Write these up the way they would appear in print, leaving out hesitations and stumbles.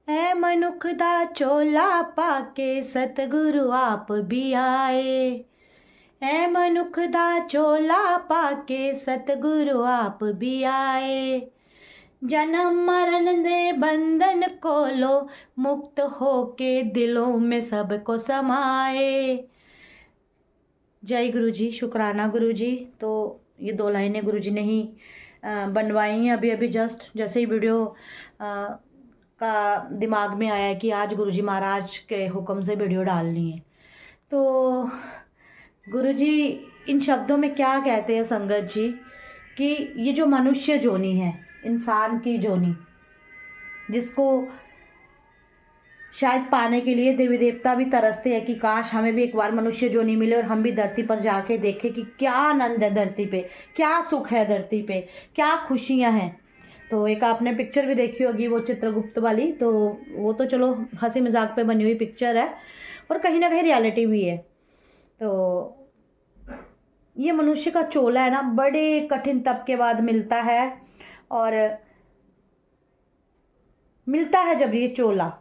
ऐ मनुख दा चोला पाके सतगुरु आप भी आए। ऐ मनुख दा चोला पाके सतगुरु आप भी आए। जन्म मरण दे बंधन खोलो, मुक्त होके दिलों में सबको समाए। जय गुरु जी, शुक्राना गुरु जी। तो ये 2 लाइनें गुरु जी ने ही बनवाई हैं अभी अभी जस्ट, जैसे ही वीडियो का दिमाग में आया कि आज गुरु जी महाराज के हुक्म से वीडियो डालनी है। तो गुरु जी इन शब्दों में क्या कहते हैं संगत जी, कि ये जो मनुष्य जोनी है, इंसान की जोनी, जिसको शायद पाने के लिए देवी देवता भी तरसते हैं कि काश हमें भी एक बार मनुष्य जोनी मिले और हम भी धरती पर जाके देखें कि क्या आनंद है धरती पे, क्या सुख है धरती पे, क्या खुशियां हैं। तो एक आपने पिक्चर भी देखी होगी वो चित्रगुप्त वाली, तो वो तो चलो हंसी मजाक पे बनी हुई पिक्चर है और कहीं ना कहीं रियलिटी भी है। तो ये मनुष्य का चोला है ना, बड़े कठिन तप के बाद मिलता है, और मिलता है जब ये चोला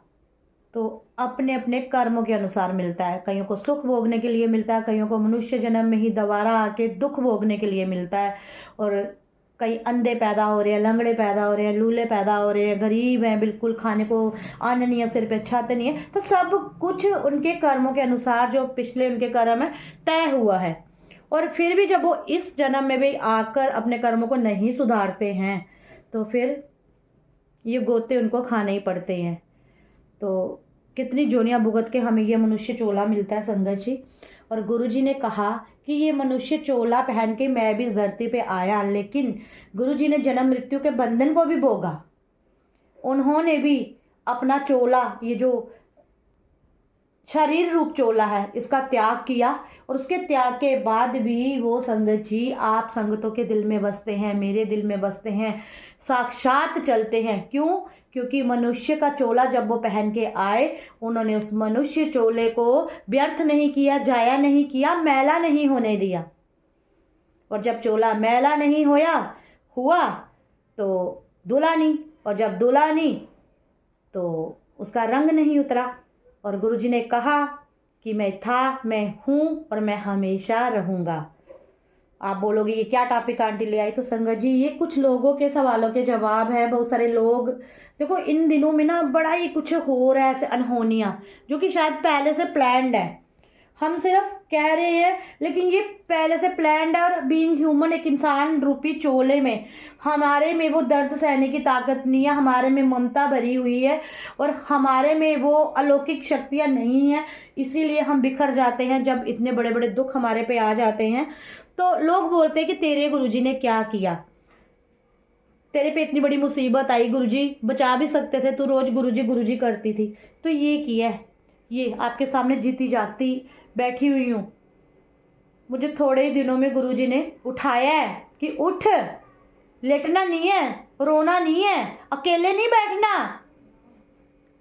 तो अपने अपने कर्मों के अनुसार मिलता है। कईयों को सुख भोगने के लिए मिलता है, कईयों को मनुष्य जन्म में ही दोबारा आके दुख भोगने के लिए मिलता है, और कई अंधे पैदा हो रहे हैं, लंगड़े पैदा हो रहे हैं, लूले पैदा हो रहे हैं, गरीब हैं, बिल्कुल खाने को अन्न नहीं है, सिर पे छत नहीं है। तो सब कुछ उनके कर्मों के अनुसार, जो पिछले उनके कर्म है, तय हुआ है। और फिर भी जब वो इस जन्म में भी आकर अपने कर्मों को नहीं सुधारते हैं तो फिर ये गोते उनको खाने ही पड़ते हैं। तो कितनी जोनियां भुगत के हमें ये मनुष्य चोला मिलता है संगत जी। और गुरु जी ने कहा कि ये मनुष्य चोला पहन के मैं भी इस धरती पे आया, लेकिन गुरु जी ने जन्म मृत्यु के बंधन को भी भोगा। उन्होंने भी अपना चोला, ये जो शरीर रूप चोला है, इसका त्याग किया, और उसके त्याग के बाद भी वो संगत जी आप संगतों के दिल में बसते हैं, मेरे दिल में बसते हैं, साक्षात चलते हैं। क्यों? क्योंकि मनुष्य का चोला जब वो पहन के आए, उन्होंने उस मनुष्य चोले को व्यर्थ नहीं किया, जाया नहीं किया, मैला नहीं होने दिया। और जब चोला मैला नहीं हुआ तो दुल्हनी, और जब दुल्हनी तो उसका रंग नहीं उतरा। और गुरु जी ने कहा कि मैं था, मैं हूं और मैं हमेशा रहूंगा। आप बोलोगे ये क्या टॉपिक आंटी ले आई? तो संगत जी ये कुछ लोगों के सवालों के जवाब है। बहुत सारे लोग देखो इन दिनों में ना बड़ा ही कुछ हो रहा है, ऐसे अनहोनियां जो कि शायद पहले से प्लान्ड है। हम सिर्फ कह रहे हैं, लेकिन ये पहले से प्लान्ड है। और बीइंग ह्यूमन, एक इंसान रूपी चोले में हमारे में वो दर्द सहने की ताकत नहीं है, हमारे में ममता भरी हुई है, और हमारे में वो अलौकिक शक्तियां नहीं है। इसीलिए हम बिखर जाते हैं जब इतने बड़े बड़े दुख हमारे पे आ जाते हैं। तो लोग बोलते हैं कि तेरे गुरुजी ने क्या किया, तेरे पे इतनी बड़ी मुसीबत आई, गुरुजी बचा भी सकते थे, तू रोज गुरुजी गुरुजी करती थी। तो ये किया है, ये आपके सामने जीती जागती बैठी हुई हूं। मुझे थोड़े ही दिनों में गुरुजी ने उठाया है कि उठ, लेटना नहीं है, रोना नहीं है, अकेले नहीं बैठना।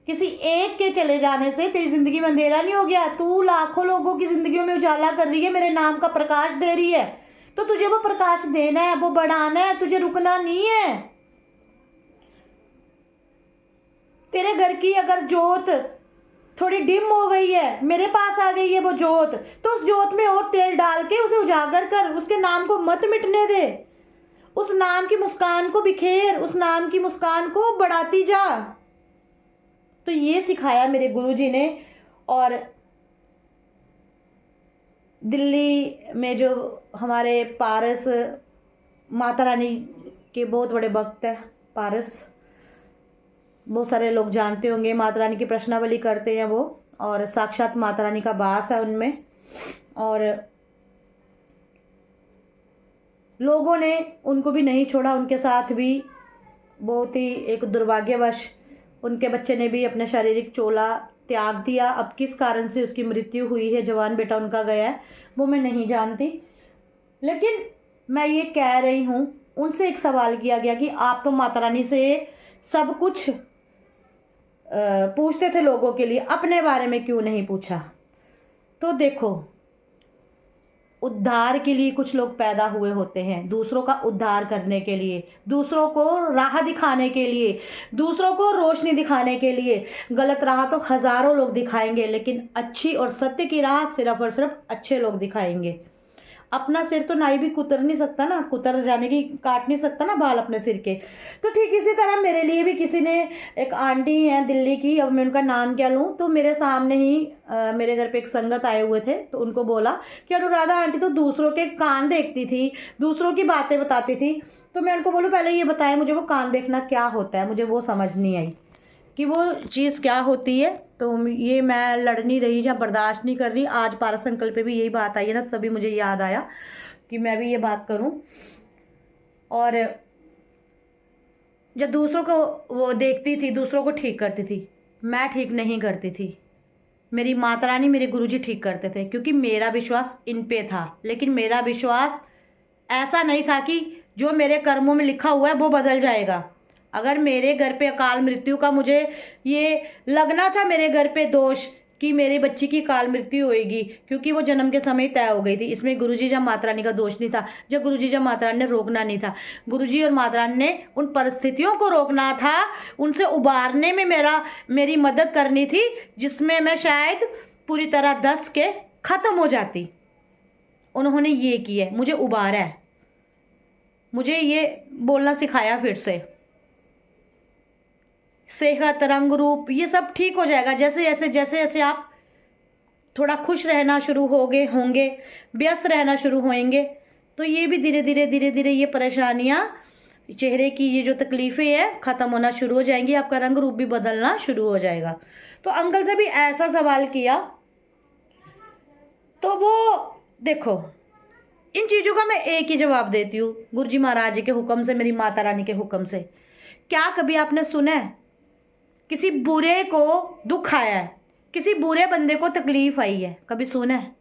किसी एक के चले जाने से तेरी जिंदगी में अंधेरा नहीं हो गया। तू लाखों लोगों की जिंदगियों में उजाला कर रही है, मेरे नाम का प्रकाश दे रही है, तो तुझे वो प्रकाश देना है, वो बढ़ाना है, तुझे रुकना नहीं है। तेरे घर की अगर जोत थोड़ी डिम हो गई है, मेरे पास आ गई है वो जोत, तो उस जोत में और तेल डाल के उसे उजागर कर, उसके नाम को मत मिटने दे, उस नाम की मुस्कान को बिखेर, उस नाम की मुस्कान को बढ़ाती जा। तो ये सिखाया मेरे गुरुजी ने। और दिल्ली में जो हमारे पारस, माता रानी के बहुत बड़े भक्त है पारस, बहुत सारे लोग जानते होंगे, माता रानी की प्रश्नावली करते हैं वो, और साक्षात माता रानी का वास है उनमें। और लोगों ने उनको भी नहीं छोड़ा, उनके साथ भी बहुत ही एक दुर्भाग्यवश उनके बच्चे ने भी अपना शारीरिक चोला त्याग दिया। अब किस कारण से उसकी मृत्यु हुई है, जवान बेटा उनका गया है, वो मैं नहीं जानती। लेकिन मैं ये कह रही हूँ, उनसे एक सवाल किया गया कि आप तो माता रानी से सब कुछ पूछते थे लोगों के लिए, अपने बारे में क्यों नहीं पूछा? तो देखो उद्धार के लिए कुछ लोग पैदा हुए होते हैं, दूसरों का उद्धार करने के लिए, दूसरों को राह दिखाने के लिए, दूसरों को रोशनी दिखाने के लिए। गलत राह तो हजारों लोग दिखाएंगे, लेकिन अच्छी और सत्य की राह सिर्फ और सिर्फ अच्छे लोग दिखाएंगे। अपना सिर तो नाई भी कुतर नहीं सकता ना, कुतर जाने की काट नहीं सकता ना बाल अपने सिर के। तो ठीक इसी तरह मेरे लिए भी किसी ने, एक आंटी है दिल्ली की, अब मैं उनका नाम क्या लूँ, तो मेरे सामने ही मेरे घर पे एक संगत आए हुए थे, तो उनको बोला कि अनुराधा आंटी तो दूसरों के कान देखती थी, दूसरों की बातें बताती थी। तो मैं उनको बोलूँ पहले ये बताएं मुझे वो कान देखना क्या होता है, मुझे वो समझ नहीं आई कि वो चीज़ क्या होती है। तो ये मैं लड़ नहीं रही या बर्दाश्त नहीं कर रही। आज पारस अंकल पे भी यही बात आई है ना, तभी मुझे याद आया कि मैं भी ये बात करूं। और जब दूसरों को वो देखती थी, दूसरों को ठीक करती थी, मैं ठीक नहीं करती थी। मेरी माता रानी, मेरे गुरुजी ठीक करते थे, क्योंकि मेरा विश्वास इन पे था। लेकिन मेरा विश्वास ऐसा नहीं था कि जो मेरे कर्मों में लिखा हुआ है वो बदल जाएगा। अगर मेरे घर पे अकाल मृत्यु का मुझे ये लगना था, मेरे घर पे दोष कि मेरी बच्ची की अकाल मृत्यु होएगी, क्योंकि वो जन्म के समय तय हो गई थी, इसमें गुरुजी या माता रानी का दोष नहीं था। जब गुरुजी या माता रानी ने रोकना नहीं था, गुरुजी और माता रानी ने उन परिस्थितियों को रोकना था, उनसे उबारने में मेरी मदद करनी थी, जिसमें मैं शायद पूरी तरह धंस के खत्म हो जाती। उन्होंने ये किया, मुझे उबारा है, मुझे ये बोलना सिखाया फिर से। सेहत, रंग रूप, ये सब ठीक हो जाएगा जैसे जैसे आप थोड़ा खुश रहना शुरू होंगे, व्यस्त रहना शुरू होंगे, तो ये भी धीरे धीरे ये परेशानियां, चेहरे की ये जो तकलीफें हैं ख़त्म होना शुरू हो जाएंगी, आपका रंग रूप भी बदलना शुरू हो जाएगा। तो अंकल से भी ऐसा सवाल किया, तो वो देखो, इन चीज़ों का मैं एक ही जवाब देती हूँ, गुरुजी महाराज जी के हुक्म से, मेरी माता रानी के हुक्म से। क्या कभी आपने सुना है किसी बुरे को दुख आया है, किसी बुरे बंदे को तकलीफ आई है? कभी सुना है?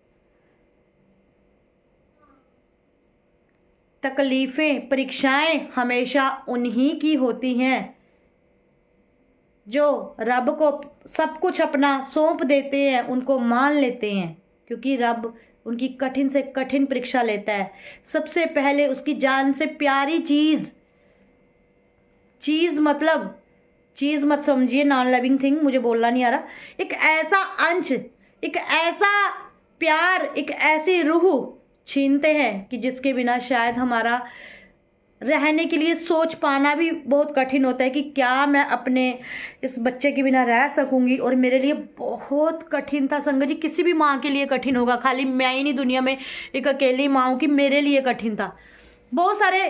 तकलीफें, परीक्षाएं हमेशा उन्हीं की होती हैं जो रब को सब कुछ अपना सौंप देते हैं, उनको मान लेते हैं, क्योंकि रब उनकी कठिन से कठिन परीक्षा लेता है। सबसे पहले उसकी जान से प्यारी चीज मतलब चीज़ मत समझिए, नॉन लिविंग थिंग, मुझे बोलना नहीं आ रहा, एक ऐसा अंश, एक ऐसा प्यार, एक ऐसी रूह छीनते हैं कि जिसके बिना शायद हमारा रहने के लिए सोच पाना भी बहुत कठिन होता है कि क्या मैं अपने इस बच्चे के बिना रह सकूंगी। और मेरे लिए बहुत कठिन था संगत जी, किसी भी माँ के लिए कठिन होगा, खाली मैं ही नहीं दुनिया में एक अकेली माँ हूँ कि मेरे लिए कठिन था। बहुत सारे,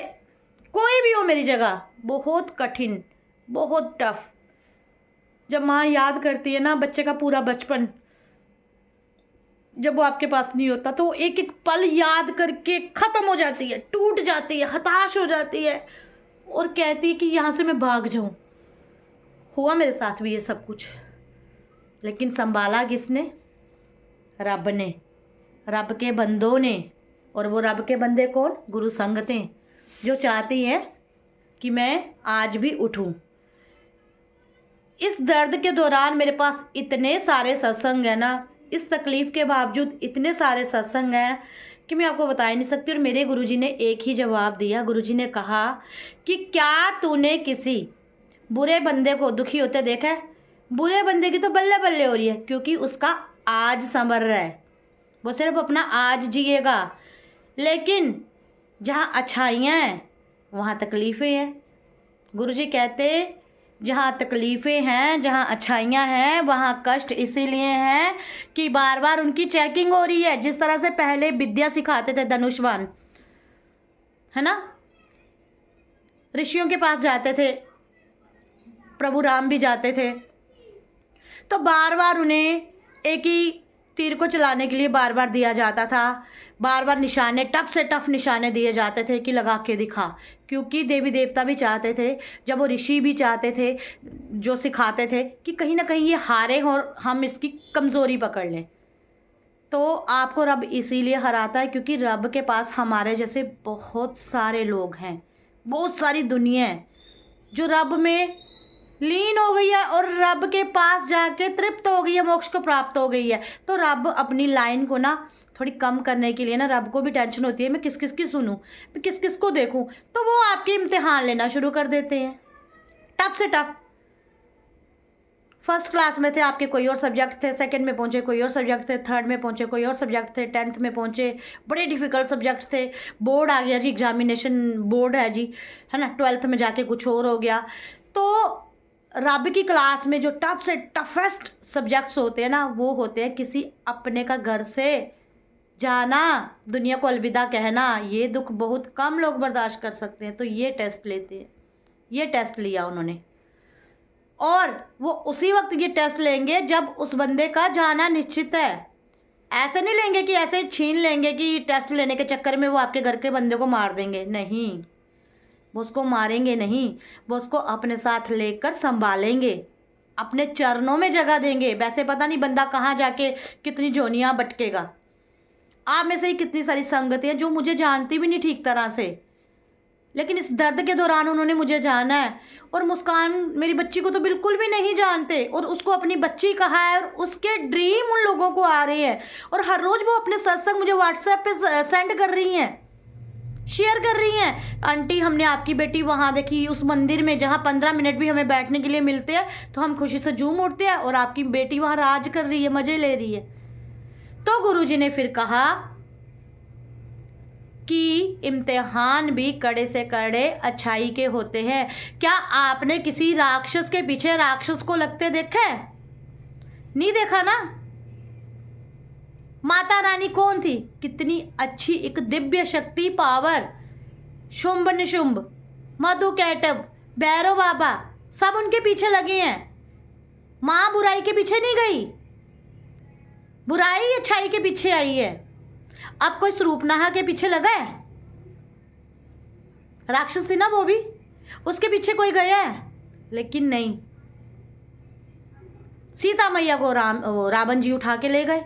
कोई भी हो मेरी जगह, बहुत कठिन, बहुत टफ। जब माँ याद करती है ना बच्चे का पूरा बचपन, जब वो आपके पास नहीं होता, तो एक एक पल याद करके ख़त्म हो जाती है, टूट जाती है, हताश हो जाती है और कहती है कि यहाँ से मैं भाग जाऊँ। हुआ मेरे साथ भी ये सब कुछ, लेकिन संभाला किसने? रब ने, रब के बंदों ने। और वो रब के बंदे कौन? गुरु संगतें, जो चाहती हैं कि मैं आज भी उठूं। इस दर्द के दौरान मेरे पास इतने सारे सत्संग है ना, इस तकलीफ़ के बावजूद इतने सारे सत्संग हैं कि मैं आपको बता ही नहीं सकती। और मेरे गुरुजी ने एक ही जवाब दिया। गुरुजी ने कहा कि क्या तूने किसी बुरे बंदे को दुखी होते देखा है? बुरे बंदे की तो बल्ले बल्ले हो रही है, क्योंकि उसका आज संवर रहा है, वो सिर्फ अपना आज जिएगा। लेकिन जहाँ अच्छाइयाँ हैं वहाँ तकलीफ़ें हैं। गुरुजी कहते जहाँ तकलीफ़ें हैं, जहाँ अच्छाइयाँ हैं, वहाँ कष्ट इसीलिए हैं कि बार बार उनकी चेकिंग हो रही है। जिस तरह से पहले विद्या सिखाते थे धनुष्वान, है ना, ऋषियों के पास जाते थे, प्रभु राम भी जाते थे, तो बार बार उन्हें एक ही तीर को चलाने के लिए बार बार दिया जाता था, बार बार निशाने, टफ से टफ निशाने दिए जाते थे कि लगा के दिखा। क्योंकि देवी देवता भी चाहते थे, जब वो ऋषि भी चाहते थे जो सिखाते थे, कि कहीं ना कहीं ये हारे और हम इसकी कमज़ोरी पकड़ लें। तो आपको रब इसीलिए हराता है क्योंकि रब के पास हमारे जैसे बहुत सारे लोग हैं, बहुत सारी दुनिया है जो रब में लीन हो गई है और रब के पास जाके तृप्त हो गई है, मोक्ष को प्राप्त हो गई है। तो रब अपनी लाइन को ना थोड़ी कम करने के लिए ना रब को भी टेंशन होती है मैं किस किस की सुनूं, मैं किस किस को देखूं, तो वो आपके इम्तिहान लेना शुरू कर देते हैं, टफ से टफ। फर्स्ट क्लास में थे आपके कोई और सब्जेक्ट थे, सेकंड में पहुंचे कोई और सब्जेक्ट थे, थर्ड में पहुंचे कोई और सब्जेक्ट थे, 10th में पहुंचे बड़े डिफ़िकल्ट सब्जेक्ट थे, बोर्ड आ गया जी, एग्जामिनेशन बोर्ड है जी, है ना, 12th में जाके कुछ और हो गया। तो रब की क्लास में जो टफ से टफेस्ट सब्जेक्ट्स होते हैं ना, वो होते हैं किसी अपने का घर से जाना, दुनिया को अलविदा कहना। ये दुख बहुत कम लोग बर्दाश्त कर सकते हैं, तो ये टेस्ट लेते हैं। ये टेस्ट लिया उन्होंने, और वो उसी वक्त ये टेस्ट लेंगे जब उस बंदे का जाना निश्चित है। ऐसे नहीं लेंगे कि ऐसे छीन लेंगे कि टेस्ट लेने के चक्कर में वो आपके घर के बंदे को मार देंगे, नहीं, वो उसको मारेंगे नहीं, वो उसको अपने साथ लेकर संभालेंगे, अपने चरणों में जगह देंगे। वैसे पता नहीं बंदा कहाँ जाके कितनी जोनियाँ भटकेगा। आप में से ही कितनी सारी संगतें हैं जो मुझे जानती भी नहीं ठीक तरह से, लेकिन इस दर्द के दौरान उन्होंने मुझे जाना है। और मुस्कान मेरी बच्ची को तो बिल्कुल भी नहीं जानते, और उसको अपनी बच्ची कहा है, और उसके ड्रीम उन लोगों को आ रहे हैं, और हर रोज़ वो अपने सत्संग मुझे व्हाट्सएप पे सेंड कर रही हैं, शेयर कर रही हैं। आंटी हमने आपकी बेटी वहाँ देखी उस मंदिर में जहाँ 15 मिनट भी हमें बैठने के लिए मिलते हैं तो हम खुशी से झूम उठते हैं, और आपकी बेटी वहाँ राज कर रही है, मज़े ले रही है। तो गुरुजी ने फिर कहा कि इम्तिहान भी कड़े से कड़े अच्छाई के होते हैं। क्या आपने किसी राक्षस के पीछे राक्षस को लगते देखा है? नहीं देखा ना। माता रानी कौन थी? कितनी अच्छी एक दिव्य शक्ति पावर, शुंभ निशुंभ, मधु कैटभ, भैरव बाबा, सब उनके पीछे लगे हैं। माँ बुराई के पीछे नहीं गई, बुराई अच्छाई के पीछे आई है। अब कोई स्वरूपनाहा के पीछे लगा है? राक्षस थी ना वो भी, उसके पीछे कोई गया है? लेकिन नहीं, सीता मैया को रावण जी उठा के ले गए।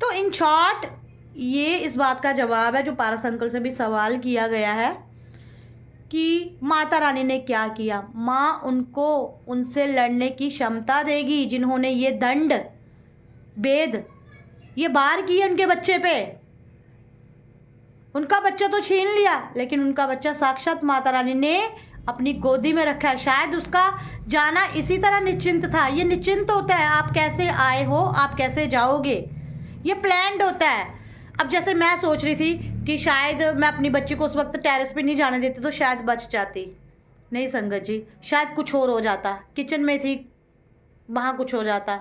तो इन शॉर्ट ये इस बात का जवाब है जो पारस अंकल से भी सवाल किया गया है कि माता रानी ने क्या किया। माँ उनको उनसे लड़ने की क्षमता देगी जिन्होंने ये दंड भेद ये बार किए उनके बच्चे पे। उनका बच्चा तो छीन लिया, लेकिन उनका बच्चा साक्षात माता रानी ने अपनी गोदी में रखा है। शायद उसका जाना इसी तरह निश्चिंत था। ये निश्चिंत होता है, आप कैसे आए हो, आप कैसे जाओगे, ये प्लान्ड होता है। अब जैसे मैं सोच रही थी कि शायद मैं अपनी बच्ची को उस वक्त टेरेस पे नहीं जाने देती तो शायद बच जाती। नहीं संगत जी, शायद कुछ और हो जाता। किचन में थी, वहाँ कुछ हो जाता,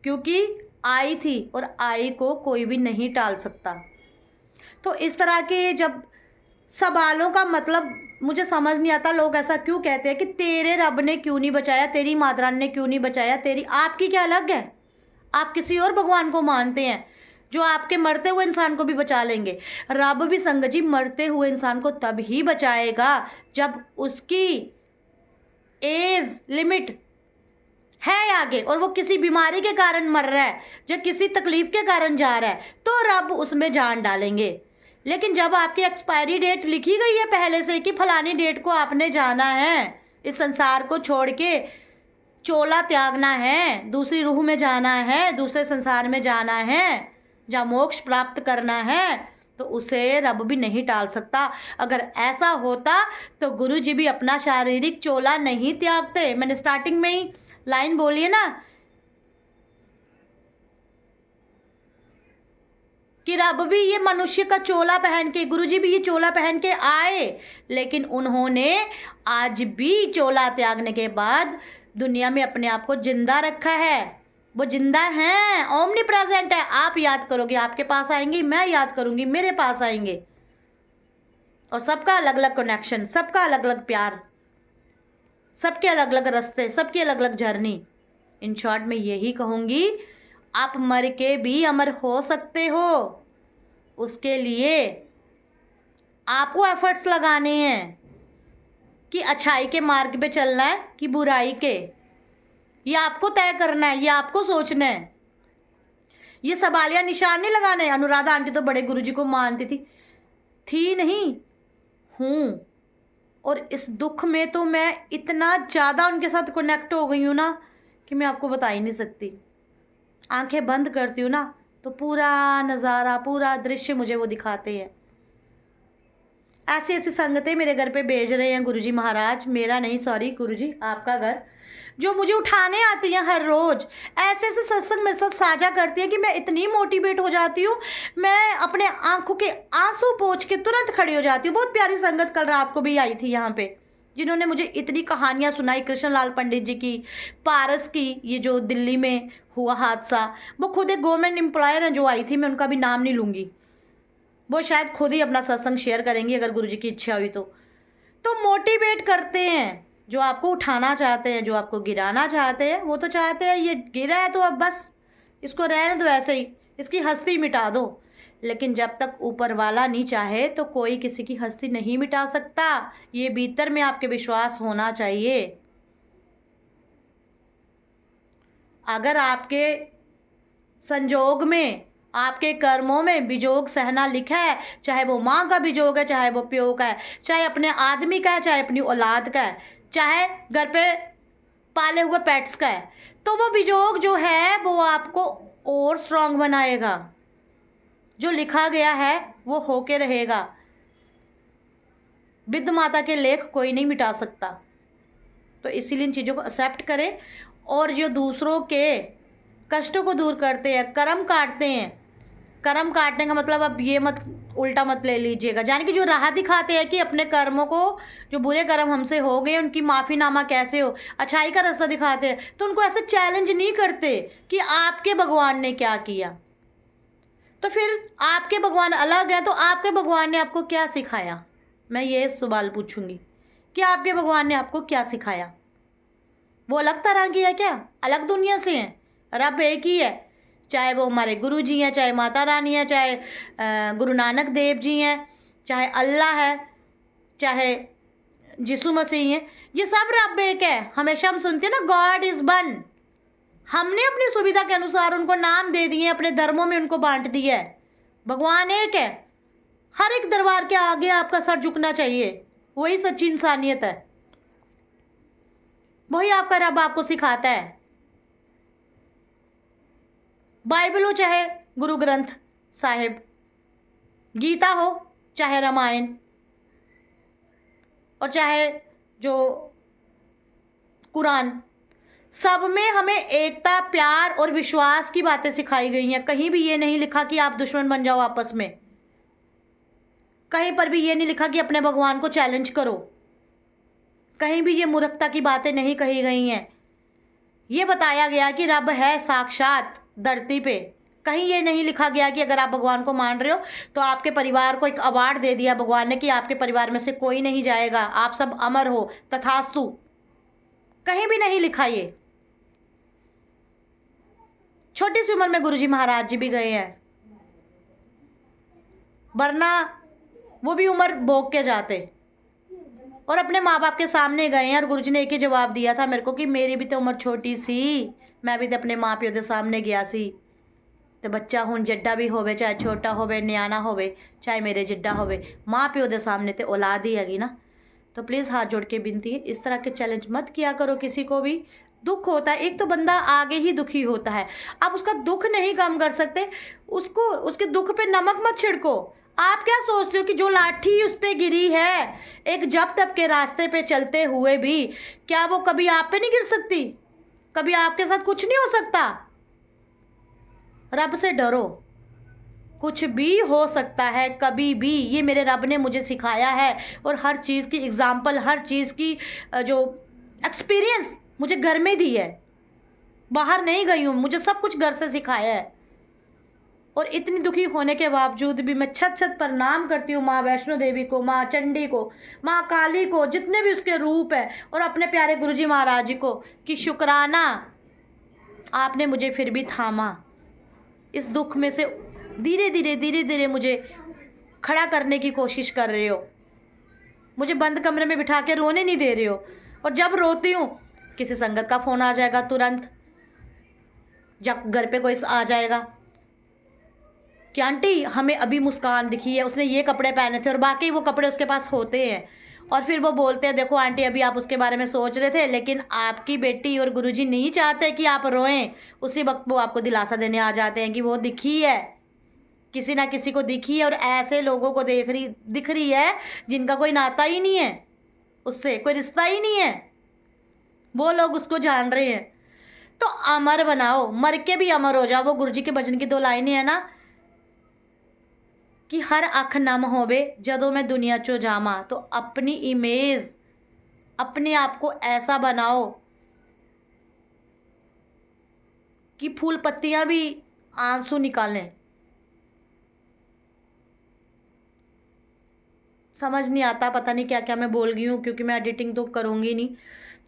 क्योंकि आई थी और आई को कोई भी नहीं टाल सकता। तो इस तरह के जब सवालों का मतलब मुझे समझ नहीं आता, लोग ऐसा क्यों कहते हैं कि तेरे रब ने क्यों नहीं बचाया, तेरी माता रानी ने क्यों नहीं बचाया, तेरी आपकी क्या अलग है? आप किसी और भगवान को मानते हैं जो आपके मरते हुए इंसान को भी बचा लेंगे। रब भी संगत जी मरते हुए इंसान को तब ही बचाएगा जब उसकी एज लिमिट है आगे और वो किसी बीमारी के कारण मर रहा है, जो किसी तकलीफ के कारण जा रहा है, तो रब उसमें जान डालेंगे। लेकिन जब आपकी एक्सपायरी डेट लिखी गई है पहले से कि फलानी डेट को आपने जाना है, इस संसार को छोड़ के चोला त्यागना है, दूसरी रूह में जाना है, दूसरे संसार में जाना है, जहाँ मोक्ष प्राप्त करना है, तो उसे रब भी नहीं टाल सकता। अगर ऐसा होता तो गुरु जी भी अपना शारीरिक चोला नहीं त्यागते। मैंने स्टार्टिंग में ही लाइन बोली है ना कि रब भी ये मनुष्य का चोला पहन के, गुरु जी भी ये चोला पहन के आए, लेकिन उन्होंने आज भी चोला त्यागने के बाद दुनिया में अपने आप को जिंदा रखा है। वो जिंदा हैं, ओमनी प्रेजेंट है। आप याद करोगे, आपके पास आएंगी, मैं याद करूंगी, मेरे पास आएंगे। और सबका अलग अलग कनेक्शन, सबका अलग अलग प्यार, सबके अलग अलग रास्ते, सबकी अलग अलग जर्नी। इन शॉर्ट में यही कहूंगी, आप मर के भी अमर हो सकते हो। उसके लिए आपको एफर्ट्स लगाने हैं कि अच्छाई के मार्ग पे चलना है कि बुराई के, ये आपको तय करना है, ये आपको सोचना है। ये सवालिया निशान नहीं लगाना है। अनुराधा आंटी तो बड़े गुरुजी को मानती थी नहीं, हूँ, और इस दुख में तो मैं इतना ज़्यादा उनके साथ कनेक्ट हो गई हूँ ना कि मैं आपको बता ही नहीं सकती। आंखें बंद करती हूँ ना तो पूरा नज़ारा, पूरा दृश्य मुझे वो दिखाते हैं। ऐसी ऐसी संगतें मेरे घर पे भेज रहे हैं गुरुजी महाराज, मेरा नहीं, सॉरी गुरुजी, आपका घर, जो मुझे उठाने आती हैं हर रोज। ऐसे ऐसे सत्संग मेरे साथ साझा करती है कि मैं इतनी मोटिवेट हो जाती हूँ, मैं अपने आंखों के आंसू पोंछ के तुरंत खड़ी हो जाती हूँ। बहुत प्यारी संगत कल रात को भी आई थी यहाँ पे, जिन्होंने मुझे इतनी कहानियाँ सुनाई, कृष्ण लाल पंडित जी की, पारस की, ये जो दिल्ली में हुआ हादसा, वो खुद एक गवर्नमेंट एम्प्लॉयर हैं जो आई थी, मैं उनका भी नाम नहीं लूँगी, वो शायद खुद ही अपना सत्संग शेयर करेंगी अगर गुरुजी की इच्छा हुई तो मोटिवेट करते हैं। जो आपको उठाना चाहते हैं, जो आपको गिराना चाहते हैं, वो तो चाहते हैं ये गिरा है तो अब बस इसको रहने दो ऐसे ही, इसकी हस्ती मिटा दो। लेकिन जब तक ऊपर वाला नहीं चाहे तो कोई किसी की हस्ती नहीं मिटा सकता। ये भीतर में आपके विश्वास होना चाहिए। अगर आपके संजोग में, आपके कर्मों में विजोग सहना लिखा है, चाहे वो माँ का विजोग है, चाहे वो प्यो का है, चाहे अपने आदमी का है, चाहे अपनी औलाद का है, चाहे घर पे पाले हुए पेट्स का है, तो वो विजोग जो है वो आपको और स्ट्रांग बनाएगा। जो लिखा गया है वो होके रहेगा। विद्ध माता के लेख कोई नहीं मिटा सकता। तो इसीलिए इन चीज़ों को एक्सेप्ट करें। और जो दूसरों के कष्टों को दूर करते हैं, कर्म काटते हैं, कर्म काटने का मतलब अब ये मत उल्टा मत ले लीजिएगा, यानी कि जो राह दिखाते हैं कि अपने कर्मों को, जो बुरे कर्म हमसे हो गए उनकी माफ़ीनामा कैसे हो, अच्छाई का रास्ता दिखाते हैं, तो उनको ऐसे चैलेंज नहीं करते कि आपके भगवान ने क्या किया। तो फिर आपके भगवान अलग है, तो आपके भगवान ने आपको क्या सिखाया? मैं ये सवाल पूछूंगी कि आपके भगवान ने आपको क्या सिखाया? वो अलग तरह की है क्या? अलग दुनिया से हैं? रब एक ही है, चाहे वो हमारे गुरु जी हैं, चाहे माता रानी है, चाहे गुरु नानक देव जी हैं, चाहे अल्लाह है, चाहे यीशु मसीह हैं, ये सब रब एक है। हमेशा हम सुनते हैं ना, गॉड इज वन। हमने अपनी सुविधा के अनुसार उनको नाम दे दिए, अपने धर्मों में उनको बांट दिया है। भगवान एक है। हर एक दरबार के आगे आपका सर झुकना चाहिए, वही सच्ची इंसानियत है, वही आपका रब आपको सिखाता है। बाइबल हो चाहे गुरु ग्रंथ साहिब, गीता हो चाहे रामायण, और चाहे जो कुरान, सब में हमें एकता, प्यार और विश्वास की बातें सिखाई गई हैं। कहीं भी ये नहीं लिखा कि आप दुश्मन बन जाओ आपस में। कहीं पर भी ये नहीं लिखा कि अपने भगवान को चैलेंज करो। कहीं भी ये मूर्खता की बातें नहीं कही गई हैं। ये बताया गया कि रब है साक्षात धरती पे। कहीं ये नहीं लिखा गया कि अगर आप भगवान को मान रहे हो तो आपके परिवार को एक अवार्ड दे दिया भगवान ने कि आपके परिवार में से कोई नहीं जाएगा, आप सब अमर हो, तथास्तु। कहीं भी नहीं लिखा ये। छोटी सी उम्र में गुरुजी महाराज जी भी गए हैं, वरना वो भी उम्र भोग के जाते, और अपने माँ बाप के सामने गए हैं। और गुरुजी ने एक ही जवाब दिया था मेरे को कि मेरी भी तो उम्र छोटी सी, मैं भी तो अपने माँ प्यो के सामने गया सी। तो बच्चा हूँ जड्डा भी होवे, चाहे छोटा होवे, न्याना होवे, चाहे मेरे जिड्डा होवे, माँ प्यो के सामने तो औलाद ही हैगी ना। तो प्लीज़ हाथ जोड़ के विनती है, इस तरह के चैलेंज मत किया करो किसी को भी। दुख होता है, एक तो बंदा आगे ही दुखी होता है, आप उसका दुख नहीं कम कर सकते, उसको उसके दुख पे नमक मत छिड़को। आप क्या सोचते हो कि जो लाठी उस पे गिरी है एक जप तप के रास्ते पे चलते हुए भी, क्या वो कभी आप पे नहीं गिर सकती? कभी आपके साथ कुछ नहीं हो सकता? रब से डरो, कुछ भी हो सकता है कभी भी। ये मेरे रब ने मुझे सिखाया है, और हर चीज़ की एग्जाम्पल, हर चीज़ की जो एक्सपीरियंस मुझे घर में दी है, बाहर नहीं गई हूँ, मुझे सब कुछ घर से सिखाया है। और इतनी दुखी होने के बावजूद भी मैं छत छत प्रणाम करती हूँ माँ वैष्णो देवी को, माँ चंडी को, माँ काली को, जितने भी उसके रूप हैं, और अपने प्यारे गुरुजी महाराज जी को, कि शुक्राना आपने मुझे फिर भी थामा। इस दुख में से धीरे धीरे मुझे खड़ा करने की कोशिश कर रहे हो। मुझे बंद कमरे में बिठा के रोने नहीं दे रहे हो। और जब रोती हूँ किसी संगत का फ़ोन आ जाएगा तुरंत, जब घर पे कोई आ जाएगा कि आंटी हमें अभी मुस्कान दिखी है, उसने ये कपड़े पहने थे, और बाकी वो कपड़े उसके पास होते हैं, और फिर वो बोलते हैं देखो आंटी अभी आप उसके बारे में सोच रहे थे, लेकिन आपकी बेटी और गुरुजी नहीं चाहते कि आप रोएं। उसी वक्त वो आपको दिलासा देने आ जाते हैं कि वो दिखी है, किसी ना किसी को दिखी है, और ऐसे लोगों को दिख रही है जिनका कोई नाता ही नहीं है, उससे कोई रिश्ता ही नहीं है, वो लोग उसको जान रहे हैं। तो अमर बनाओ, मर के भी अमर हो जाओ। वो गुरुजी के भजन की 2 लाइनें है ना कि हर अख नम होवे जदों मैं दुनिया चो जामा। तो अपनी इमेज, अपने आप को ऐसा बनाओ कि फूल पत्तियां भी आंसू निकालें। समझ नहीं आता, पता नहीं क्या क्या मैं बोल गई हूँ, क्योंकि मैं एडिटिंग तो करूँगी नहीं।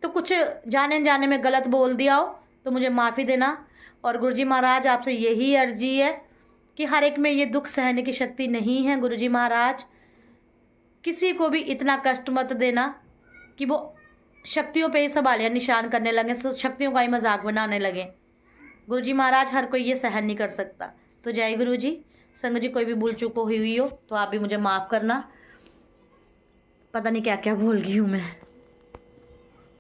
तो कुछ जाने जाने में गलत बोल दिया हो तो मुझे माफ़ी देना। और गुरुजी महाराज आपसे यही अर्जी है कि हर एक में ये दुख सहने की शक्ति नहीं है। गुरुजी महाराज किसी को भी इतना कष्ट मत देना कि वो शक्तियों पे ही सवालिया निशान करने लगे, शक्तियों का ही मजाक बनाने लगे। गुरुजी महाराज हर कोई ये सहन नहीं कर सकता। तो जय गुरुजी। संग जी कोई भी भूल चूक हुई हो तो आप भी मुझे माफ़ करना। पता नहीं क्या क्या बोल गई हूँ मैं।